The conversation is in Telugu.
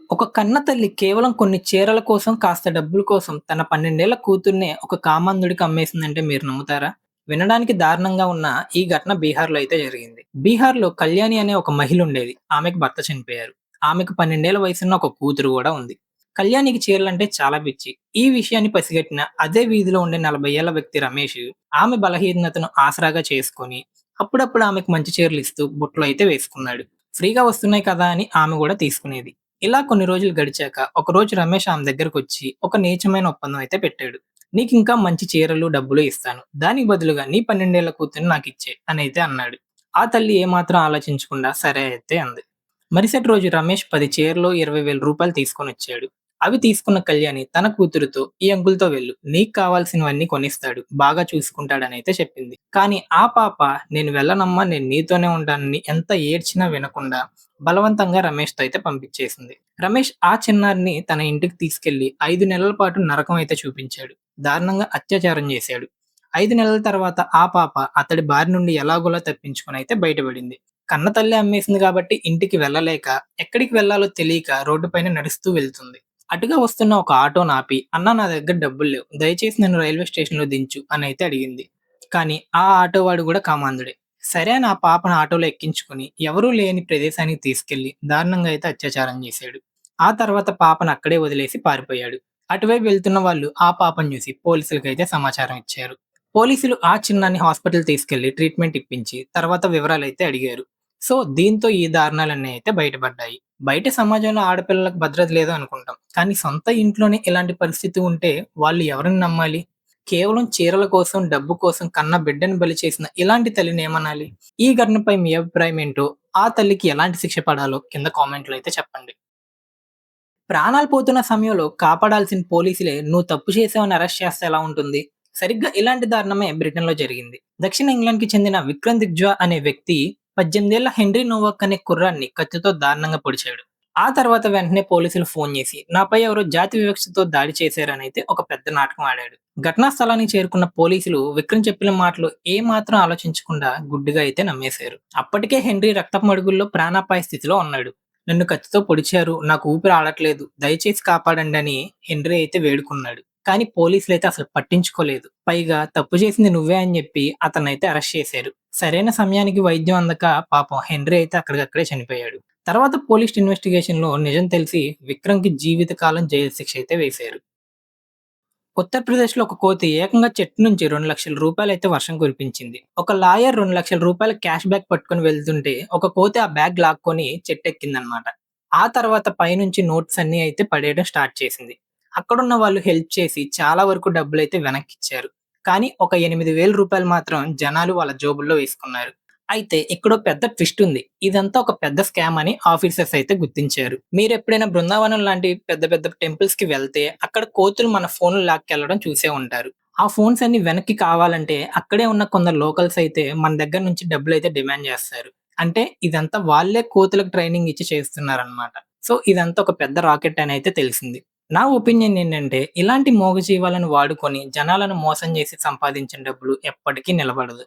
ఒక కన్నతల్లి కేవలం కొన్ని చీరల కోసం, కాస్త డబ్బుల కోసం తన 12 ఏళ్ల కూతుర్నే ఒక కామాంధుడికి అమ్మేసిందంటే మీరు నమ్ముతారా? వినడానికి దారుణంగా ఉన్న ఈ ఘటన బీహార్‌లో అయితే జరిగింది. బీహార్‌లో కళ్యాణి అనే ఒక మహిళ ఉండేది. ఆమెకు భర్త చనిపోయారు. ఆమెకు 12 ఏళ్ల వయసున్న ఒక కూతురు గూడా ఉంది. కళ్యాణికి చీరలంటే చాలా పిచ్చి. ఈ విషయాన్ని పసిగట్టిన అదే వీధిలో ఉండే 40 ఏళ్ల వ్యక్తి రమేష్, ఆమె బలహీనతను ఆసరాగా చేసుకొని, అప్పుడప్పుడు ఆమెకు మంచి చీరలిస్తూ బుట్టలో అయితే వేసుకున్నాడు. ఫ్రీగా వస్తున్నాయి కదా అని ఆమె గూడా తీసుకునేది. ఇలా కొన్ని రోజులు గడిచాక, ఒకరోజు రమేష్ ఆమె దగ్గరకొచ్చి ఒక నీచమైన ఒప్పందం అయితే పెట్టాడు. "నీకింకా మంచి చీరలు, డబ్బులు ఇస్తాను. దానికి బదులుగా నీ 12 ఏళ్ల కూతురిని నాకిచ్చేయి" అనైతే అన్నాడు. ఆ తల్లి ఏమాత్రం ఆలోచించకుండా సరే అయితే అంది. మరుసటి రోజు రమేష్ 10 చీరలు, రూ. 20,000 తీసుకొనొచ్చాడు. అవి తీసుకున్న కళ్యాణి తన కూతురుతో, "ఈ అంకుల్‌తో వెళ్ళు. నీకు కావాల్సినవన్నీ కొనిస్తాడు. బాగా చూసుకుంటాడనైతే చెప్పింది. కానీ ఆ పాప, "నేను వెళ్ళనమ్మా, నేను నీతోనే ఉంటానని" ఎంత ఏడ్చినా వినకుండా బలవంతంగా రమేష్‌తో అయితే పంపించేసింది. రమేష్ ఆ చిన్నారిని తన ఇంటికి తీసుకెళ్లి 5 నెలల పాటు నరకం అయితే చూపించాడు. దారుణంగా అత్యాచారం చేశాడు. 5 నెలల తర్వాత ఆ పాప అతడి బారి నుండి ఎలాగోలా తప్పించుకొనైతే బయటపడింది. కన్నతల్లి అమ్మేసింది కాబట్టి ఇంటికి వెళ్ళలేక, ఎక్కడికి వెళ్ళాలో తెలియక రోడ్డు పైన నడుస్తూ వెళ్తుంది. అటుగా వస్తున్న ఒక ఆటోను ఆపి, "అన్నా, నా దగ్గర డబ్బులు లేవు. దయచేసి నన్ను రైల్వే స్టేషన్‌లో దించు" అనైతే అడిగింది. కానీ ఆ ఆటో వాడు గూడా కామాంధుడే. సరే అని ఆ పాపను ఆటోలో ఎక్కించుకొని ఎవరూ లేని ప్రదేశానికి తీసుకెళ్లి దారుణంగా అయితే అత్యాచారం చేశాడు. ఆ తర్వాత పాపను అక్కడే వదిలేసి పారిపోయాడు. అటువైపు వెళ్తున్న వాళ్ళు ఆ పాపను చూసి పోలీసులకైతే సమాచారం ఇచ్చారు. పోలీసులు ఆ చిన్నాన్ని హాస్పిటల్ తీసుకెళ్లి ట్రీట్మెంట్ ఇప్పించి తర్వాత వివరాలైతే అడిగారు. సో, దీంతో ఈ దారుణాలన్నీ అయితే బయటపడ్డాయి. బయట సమాజంలో ఆడపిల్లలకు భద్రత లేదు అనుకుంటాం. కానీ సొంత ఇంట్లోనే ఇలాంటి పరిస్థితి ఉంటే వాళ్ళు ఎవరిని నమ్మాలి? కేవలం చీరల కోసం, డబ్బు కోసం కన్న బిడ్డని బలి చేసిన ఇలాంటి తల్లినేమనాలి? ఈ ఘటనపై మీ అభిప్రాయం ఏంటో, ఆ తల్లికి ఎలాంటి శిక్ష పడాలో కింద కామెంట్‌లో అయితే చెప్పండి. ప్రాణాలు పోతున్న సమయంలో కాపాడాల్సిన పోలీసులే నువ్వు తప్పు చేశావని అరెస్ట్ చేస్తే ఎలా ఉంటుంది? సరిగ్గా ఇలాంటి దారుణమే బ్రిటన్‌లో జరిగింది. దక్షిణ ఇంగ్లాండ్‌కి చెందిన విక్రమ్ దిగ్జా అనే వ్యక్తి 18 ఏళ్ల హెన్రీ నోవాక్ అనే కుర్రాడిని కత్తితో దారుణంగా పొడిచాడు. ఆ తర్వాత వెంటనే పోలీసులు ఫోన్ చేసి నాపై ఎవరో జాతి వివక్షతో దాడి చేశారనైతే ఒక పెద్ద నాటకం ఆడాడు. ఘటనా స్థలానికి చేరుకున్న పోలీసులు విక్రమ్ చెప్పిన మాటలు ఏమాత్రం ఆలోచించకుండా గుడ్డిగా అయితే నమ్మేశారు. అప్పటికే హెన్రీ రక్తపు మడుగుల్లో ప్రాణాపాయ స్థితిలో ఉన్నాడు. "నన్ను కత్తితో పొడిచారు. నాకు ఊపిరి ఆడట్లేదు. దయచేసి కాపాడండి" అని హెన్రీ అయితే వేడుకున్నాడు. కానీ పోలీసులైతే అసలు పట్టించుకోలేదు. పైగా తప్పు చేసింది నువ్వే అని చెప్పి అతన్నైతే అరెస్ట్ చేశారు. సరైన సమయానికి వైద్యం అందక పాపం హెన్రీ అయితే అక్కడికక్కడే చనిపోయాడు. తర్వాత పోలీస్ ఇన్వెస్టిగేషన్‌లో నిజం తెలిసి విక్రమ్‌కి జీవితకాలం జైలు శిక్ష అయితే వేశారు. ఉత్తరప్రదేశ్‌లో ఒక కోతి ఏకంగా చెట్టు నుంచి రూ. 2,00,000 వర్షం కురిపించింది. ఒక లాయర్ రూ. 2,00,000 క్యాష్ బ్యాక్ పట్టుకొని వెళ్తుంటే, ఒక కోతి ఆ బ్యాగ్ లాక్కొని చెట్టెక్కిందనమాట. ఆ తర్వాత పైనుంచి నోట్స్ అన్నీ అయితే పడేయడం స్టార్ట్ చేసింది. అక్కడున్న వాళ్ళు హెల్ప్ చేసి చాలా వరకు డబ్బులైతే వెనక్కిచ్చారు. కానీ ఒక రూ. 8,000 మాత్రం జనాలు వాళ్ళ జేబుల్లో వేసుకున్నారు. అయితే ఇక్కడో పెద్ద ట్విస్ట్ ఉంది. ఇదంతా ఒక పెద్ద స్కామ్ అని ఆఫీసర్స్ అయితే గుర్తించారు. మీరెప్పుడైనా బృందావనం లాంటి పెద్ద పెద్ద టెంపుల్స్‌కి వెళ్తే అక్కడ కోతులు మన ఫోన్‌లు లాక్కెళ్లడం చూసే ఉంటారు. ఆ ఫోన్స్ అన్ని వెనక్కి కావాలంటే అక్కడే ఉన్న కొందరు లోకల్స్ అయితే మన దగ్గర నుంచి డబ్బులైతే డిమాండ్ జేస్తారు. అంటే ఇదంతా వాళ్ళే కోతులకు ట్రైనింగ్ ఇచ్చి చేస్తున్నారనమాట. సో, ఇదంతా ఒక పెద్ద రాకెట్ అనైతే తెలిసింది. నా ఒపీనియన్ ఏంటంటే ఇలాంటి మూగజీవాలను వాడుకొని జనాలను మోసం జేసి సంపాదించిన డబ్బులు ఎప్పటికీ నిలబడదు.